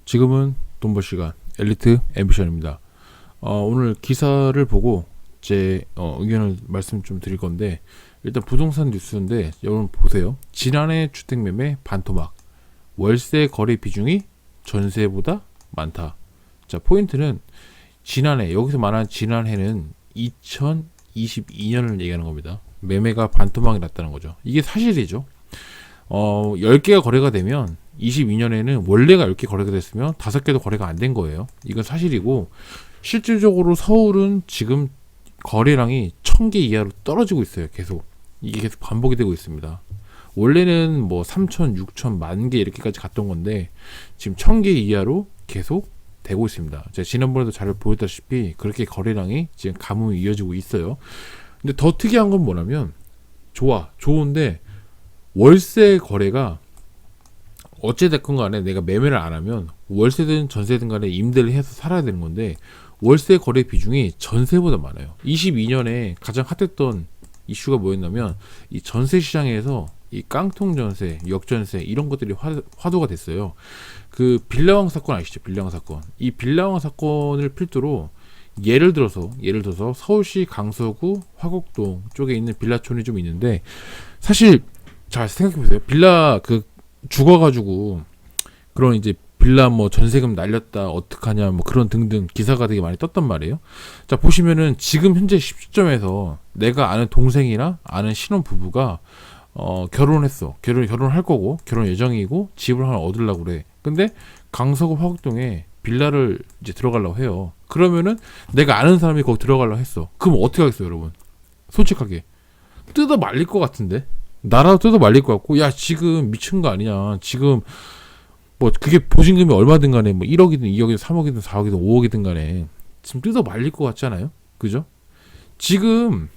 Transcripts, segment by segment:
지금은 돈벌 시간 엘리트 앰비션입니다. 오늘 기사를 보고 제 의견을 말씀 좀 드릴 건데, 일단 부동산 뉴스인데 여러분 보세요. 지난해 주택매매 반토막, 월세 거래 비중이 전세보다 많다. 자, 포인트는 지난해, 여기서 말하는 지난해는 2022년을 얘기하는 겁니다. 매매가 반토막이 났다는 거죠. 이게 사실이죠. 10개가 거래가 되면 22년에는 원래가 10개 거래가 됐으면 5개도 거래가 안 된 거예요. 이건 사실이고, 실질적으로 서울은 지금 거래량이 1000개 이하로 떨어지고 있어요. 이게 계속 반복이 되고 있습니다. 원래는 뭐 3000, 6000, 10,000개 이렇게까지 갔던 건데 지금 1000개 이하로 계속 되고 있습니다. 제가 지난번에도 잘 보였다시피 그렇게 거래량이 지금 가뭄이 이어지고 있어요. 근데 더 특이한 건 뭐냐면, 좋은데 월세 거래가 어찌됐건 간에 내가 매매를 안 하면 월세든 전세든 간에 임대를 해서 살아야 되는 건데, 월세 거래 비중이 전세보다 많아요. 22년에 가장 핫했던 이슈가 뭐였냐면, 이 전세 시장에서 이 깡통 전세, 역전세 이런 것들이 화두가 됐어요. 그 빌라왕 사건 아시죠? 빌라왕 사건. 이 빌라왕 사건을 필두로 예를 들어서 서울시 강서구 화곡동 쪽에 있는 빌라촌이 좀 있는데, 사실 잘 생각해 보세요. 빌라 죽어가지고 그런 이제 빌라 뭐 전세금 날렸다 어떡하냐 뭐 그런 등등 기사가 되게 많이 떴단 말이에요. 자, 보시면은 지금 현재 시점에서 내가 아는 동생이나 아는 신혼 부부가 결혼했어. 결혼할 거고 결혼 예정이고 집을 하나 얻으려고 그래. 근데 강서구 화곡동에 빌라를 이제 들어가려고 해요. 그러면은 내가 아는 사람이 거기 들어가려고 했어. 그럼 어떻게 하겠어요, 여러분? 솔직하게 뜯어 말릴 것 같은데. 나라도 뜯어 말릴 것 같고, 야 지금 미친 거 아니냐, 지금 뭐 그게 보증금이 얼마든 간에 뭐 1억이든 2억이든 3억이든 4억이든 5억이든 간에 지금 뜯어 말릴 것 같잖아요. 그죠? 지금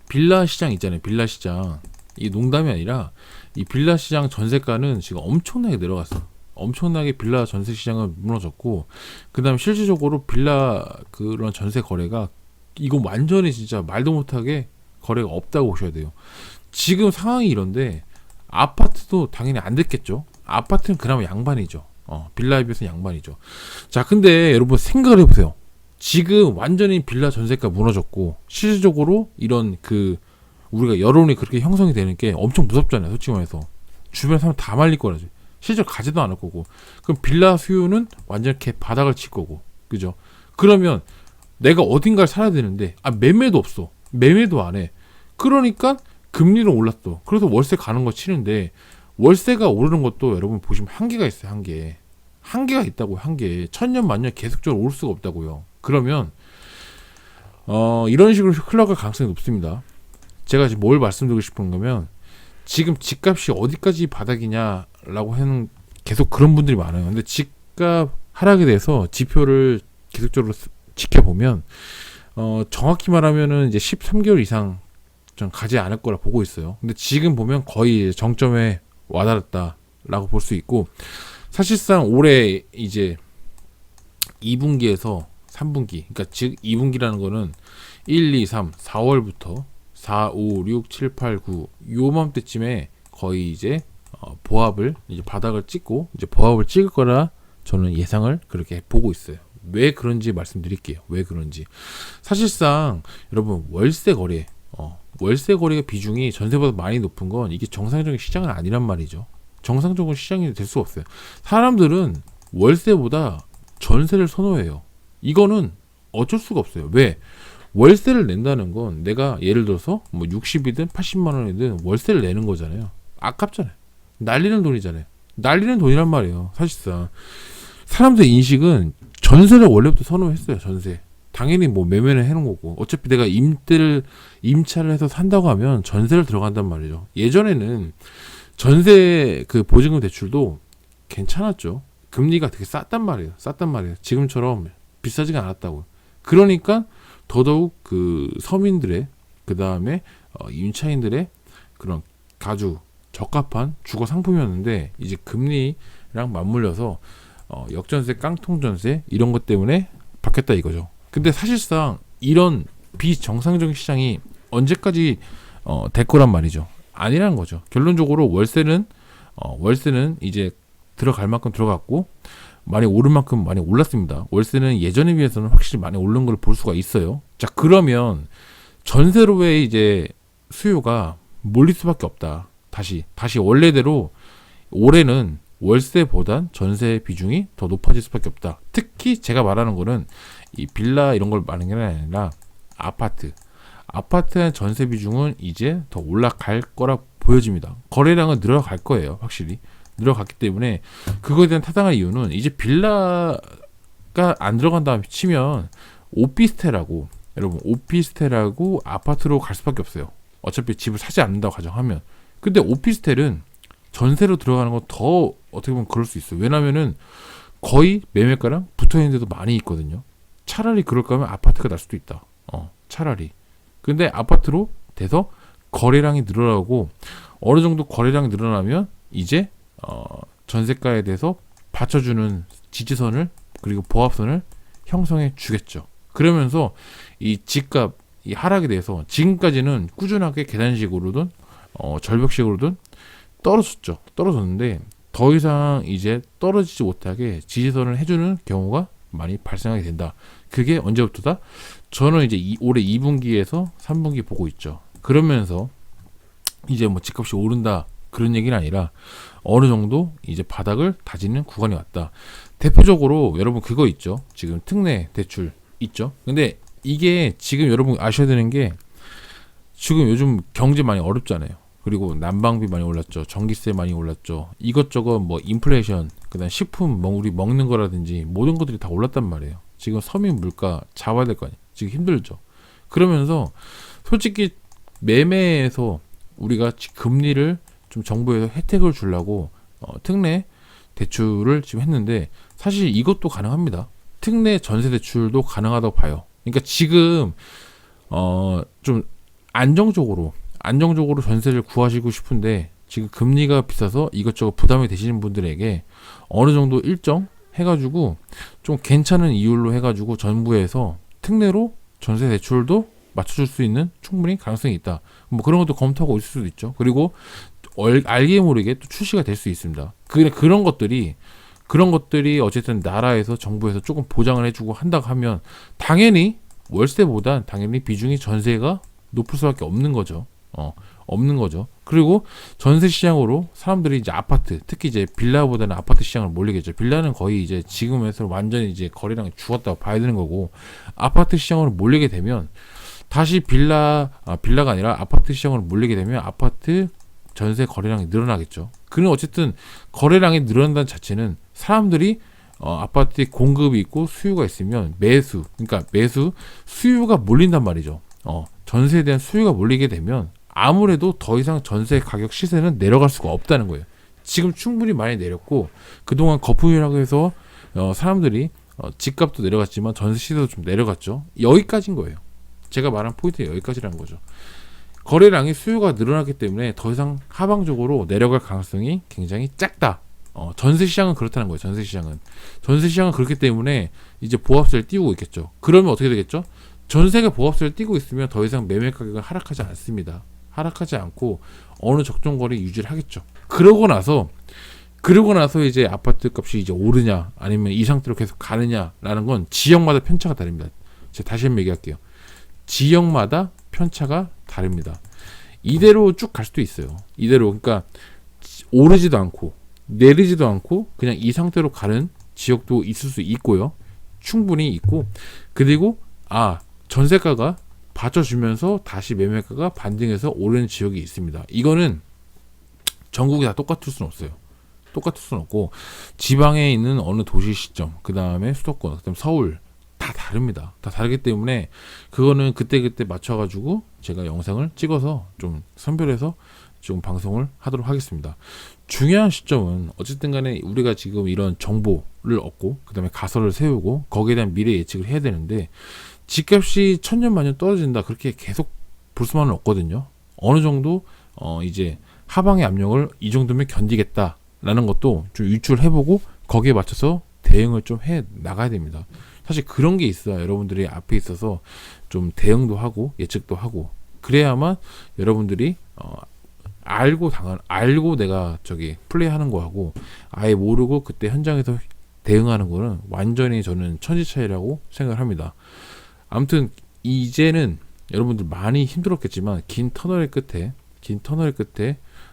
빌라 시장 있잖아요. 빌라 시장, 이 농담이 아니라 이 빌라 시장 전세가는 지금 엄청나게 내려갔어. 엄청나게 빌라 전세 시장은 무너졌고, 그 다음에 실질적으로 빌라 그런 전세 거래가 이거 완전히 진짜 말도 못하게 거래가 없다고 보셔야 돼요. 지금 상황이 이런데 아파트도 당연히 안 됐겠죠. 아파트는 그나마 양반이죠. 빌라에 비해서 양반이죠. 자, 근데 여러분 생각을 해보세요. 지금 완전히 빌라 전세가 무너졌고, 실질적으로 이런 우리가 여론이 그렇게 형성이 되는 게 엄청 무섭잖아요. 솔직히 말해서 주변 사람 다 말릴 거라지. 실제로 가지도 않을 거고, 그럼 빌라 수요는 완전 이렇게 바닥을 칠 거고, 그죠? 그러면 내가 어딘가를 살아야 되는데, 매매도 없어. 매매도 안 해. 그러니까 금리는 올랐어. 그래서 월세 가는 거 치는데, 월세가 오르는 것도 여러분 보시면 한계가 있어요. 한계가 있다고요. 한계. 천년 만년 계속적으로 오를 수가 없다고요. 그러면 이런 식으로 흘러갈 가능성이 높습니다. 제가 지금 뭘 말씀드리고 싶은 거면, 지금 집값이 어디까지 바닥이냐라고 하는 계속 그런 분들이 많아요. 근데 집값 하락에 대해서 지표를 계속적으로 지켜보면 정확히 말하면은 이제 13개월 이상 좀 가지 않을 거라 보고 있어요. 근데 지금 보면 거의 정점에 와닿았다라고 볼 수 있고, 사실상 올해 이제 2분기에서 3분기, 그러니까 즉 2분기라는 거는 1, 2, 3, 4월부터 4, 5, 6, 7, 8, 9 요맘때쯤에 거의 이제 보합을 이제 바닥을 찍고 이제 보합을 찍을 거라 저는 예상을 그렇게 보고 있어요. 왜 그런지 말씀드릴게요. 왜 그런지. 사실상 여러분 월세 거래가 비중이 전세보다 많이 높은 건 이게 정상적인 시장은 아니란 말이죠. 정상적인 시장이 될 수 없어요. 사람들은 월세보다 전세를 선호해요. 이거는 어쩔 수가 없어요. 왜? 월세를 낸다는 건 내가 예를 들어서 뭐 60이든 80만 원이든 월세를 내는 거잖아요. 아깝잖아요. 날리는 돈이잖아요. 날리는 돈이란 말이에요. 사실상 사람들 인식은 전세를 원래부터 선호했어요. 전세. 당연히 뭐 매매는 해놓은 거고, 어차피 내가 임차를 해서 산다고 하면 전세를 들어간단 말이죠. 예전에는 전세 보증금 대출도 괜찮았죠. 금리가 되게 쌌단 말이에요. 지금처럼 비싸지가 않았다고. 그러니까 더더욱 서민들의, 그 다음에 임차인들의 그런 아주 적합한 주거 상품이었는데, 이제 금리랑 맞물려서 역전세, 깡통전세 이런 것 때문에 바뀌었다 이거죠. 근데 사실상 이런 비정상적인 시장이 언제까지 될 거란 말이죠. 아니라는 거죠. 결론적으로 월세는 이제 들어갈 만큼 들어갔고 많이 오른 만큼 많이 올랐습니다. 월세는 예전에 비해서는 확실히 많이 오른 걸 볼 수가 있어요. 자, 그러면 전세로의 이제 수요가 몰릴 수밖에 없다. 다시 원래대로 올해는 월세보단 전세 비중이 더 높아질 수밖에 없다. 특히 제가 말하는 거는 이 빌라 이런 걸 말하는 게 아니라 아파트의 전세 비중은 이제 더 올라갈 거라 보여집니다. 거래량은 늘어갈 거예요. 확실히 늘어갔기 때문에 그거에 대한 타당한 이유는 이제 빌라가 안 들어간다 치면 오피스텔하고 여러분 오피스텔하고 아파트로 갈 수밖에 없어요. 어차피 집을 사지 않는다고 가정하면. 근데 오피스텔은 전세로 들어가는 건 더 어떻게 보면 그럴 수 있어요. 왜냐면은 거의 매매가랑 붙어있는 데도 많이 있거든요. 차라리 그럴 거면 아파트가 날 수도 있다. 차라리. 근데 아파트로 돼서 거래량이 늘어나고 어느 정도 거래량이 늘어나면 이제 전세가에 대해서 받쳐주는 지지선을 그리고 보합선을 형성해 주겠죠. 그러면서 이 집값 이 하락에 대해서 지금까지는 꾸준하게 계단식으로든 절벽식으로든 떨어졌는데 더 이상 이제 떨어지지 못하게 지지선을 해주는 경우가 많이 발생하게 된다. 그게 언제부터다? 저는 이제 올해 2분기에서 3분기 보고 있죠. 그러면서 이제 뭐 집값이 오른다 그런 얘기는 아니라 어느 정도 이제 바닥을 다지는 구간이 왔다. 대표적으로 여러분 그거 있죠. 지금 특례 대출 있죠. 근데 이게 지금 여러분 아셔야 되는 게 지금 요즘 경제 많이 어렵잖아요. 그리고 난방비 많이 올랐죠. 전기세 많이 올랐죠. 이것저것 뭐 인플레이션, 그다음 식품 뭐 우리 먹는 거라든지 모든 것들이 다 올랐단 말이에요. 지금 서민 물가 잡아야 될 거 아니에요. 지금 힘들죠. 그러면서 솔직히 매매에서 우리가 금리를 좀 정부에서 혜택을 주려고 특례 대출을 지금 했는데 사실 이것도 가능합니다. 특례 전세 대출도 가능하다고 봐요. 그러니까 지금 좀 안정적으로 전세를 구하시고 싶은데 지금 금리가 비싸서 이것저것 부담이 되시는 분들에게 어느 정도 일정 해가지고 좀 괜찮은 이율로 해가지고 정부에서 특례로 전세 대출도 맞춰줄 수 있는 충분히 가능성이 있다. 뭐 그런 것도 검토하고 있을 수도 있죠. 그리고 알게 모르게 또 출시가 될 수 있습니다. 그런 것들이 어쨌든 나라에서 정부에서 조금 보장을 해주고 한다고 하면 당연히 월세보단 당연히 비중이 전세가 높을 수밖에 없는 거죠. 그리고 전세 시장으로 사람들이 이제 아파트, 특히 이제 빌라보다는 아파트 시장을 몰리겠죠. 빌라는 거의 이제 지금에서 완전히 이제 거래량이 죽었다고 봐야 되는 거고, 아파트 시장으로 몰리게 되면 다시 빌라가 아니라 아파트 시장으로 몰리게 되면 아파트 전세 거래량이 늘어나겠죠. 그는 어쨌든 거래량이 늘어난다는 자체는 사람들이 아파트에 공급이 있고 수요가 있으면 그러니까 수요가 몰린단 말이죠. 전세에 대한 수요가 몰리게 되면 아무래도 더 이상 전세 가격 시세는 내려갈 수가 없다는 거예요. 지금 충분히 많이 내렸고 그동안 거품이라고 해서 사람들이 집값도 내려갔지만 전세 시세도 좀 내려갔죠. 여기까지인 거예요. 제가 말한 포인트는 여기까지라는 거죠. 거래량이 수요가 늘어났기 때문에 더 이상 하방적으로 내려갈 가능성이 굉장히 작다. 전세 시장은 그렇다는 거예요. 전세 시장은 그렇기 때문에 이제 보합세를 띄우고 있겠죠. 그러면 어떻게 되겠죠? 전세가 보합세를 띄고 있으면 더 이상 매매 가격은 하락하지 않습니다. 하락하지 않고 어느 적정거리 유지를 하겠죠. 그러고 나서 이제 아파트 값이 이제 오르냐 아니면 이 상태로 계속 가느냐라는 건 지역마다 편차가 다릅니다. 제가 다시 한번 얘기할게요. 지역마다 편차가 다릅니다. 이대로 쭉 갈 수도 있어요. 이대로 그러니까 오르지도 않고 내리지도 않고 그냥 이 상태로 가는 지역도 있을 수 있고요. 충분히 있고 그리고 전세가가 받쳐주면서 다시 매매가가 반등해서 오르는 지역이 있습니다. 이거는 전국이 다 똑같을 수는 없어요. 똑같을 수는 없고 지방에 있는 어느 도시 시점, 그 다음에 수도권, 그 다음에 서울 다 다릅니다. 다 다르기 때문에 그거는 그때 맞춰가지고 제가 영상을 찍어서 좀 선별해서 좀 방송을 하도록 하겠습니다. 중요한 시점은 어쨌든 간에 우리가 지금 이런 정보를 얻고 그 다음에 가설을 세우고 거기에 대한 미래 예측을 해야 되는데 집값이 천년만년 떨어진다 그렇게 계속 볼 수만은 없거든요. 어느 정도 이제 하방의 압력을 이 정도면 견디겠다라는 것도 좀 유출해보고 거기에 맞춰서 대응을 좀 해 나가야 됩니다. 사실 그런 게 있어요. 여러분들이 앞에 있어서 좀 대응도 하고 예측도 하고 그래야만 여러분들이 알고 내가 저기 플레이하는 거하고 아예 모르고 그때 현장에서 대응하는 거는 완전히 저는 천지 차이라고 생각을 합니다. 아무튼 이제는 여러분들 많이 힘들었겠지만 긴 터널의 끝에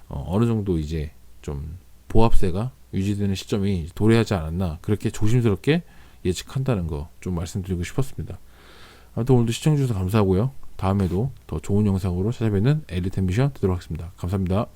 어느 정도 이제 좀 보합세가 유지되는 시점이 도래하지 않았나, 그렇게 조심스럽게 예측한다는 거 좀 말씀드리고 싶었습니다. 아무튼 오늘도 시청해주셔서 감사하고요. 다음에도 더 좋은 영상으로 찾아뵙는 엘리트 미션 되도록 하겠습니다. 감사합니다.